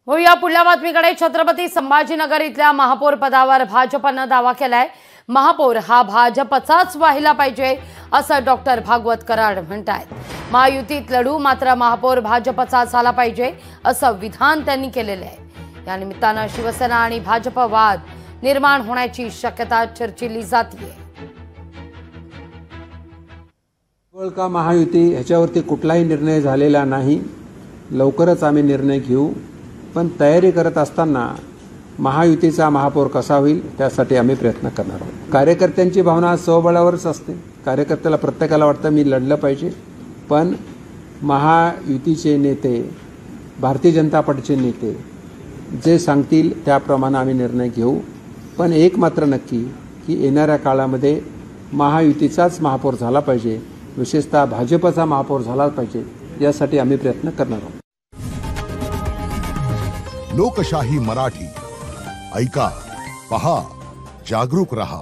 होऊया पुढल्या बातमीकडे। छत्रपती संभाजीनगर इथल्या महापौर पदावर भाजपनं दावा केलाय। महापौर हा भाजपचाच व्हायला पाहिजे असं डॉक्टर भागवत कराड म्हणतात। महायुतीत लढू, मात्र महापौर भाजपचाच झाला पाहिजे असं विधान त्यांनी केलेलं आहे। या निमित्तानं शिवसेना आणि भाजप वाद निर्माण होण्याची शक्यता चर्चिली जाते। का महायुती ह्याच्यावरती कुठलाही निर्णय झालेला नाही, लवकरच आम्ही निर्णय घेऊ। पण तयारी करत असताना महायुतीचा महापौर कसा होईल त्यासाठी आम्ही प्रयत्न करणार आहोत। कार्यकर्त्यांची भावना स्वबळावरच असते। कार्यकर्त्याला प्रत्येकाला वाटतं मी लढलं पाहिजे, पण महायुतीचे नेते, भारतीय जनता पार्टीचे नेते जे सांगतील त्याप्रमाणे आम्ही निर्णय घेऊ। पण एक मात्र नक्की की येणाऱ्या काळामध्ये महायुतीचाच महापौर झाला पाहिजे, विशेषतः भाजपचा महापौर झाला पाहिजे, यासाठी आम्ही प्रयत्न करणार आहोत। लोकशाही मराठी ऐका, पहा, जागरूक रहा।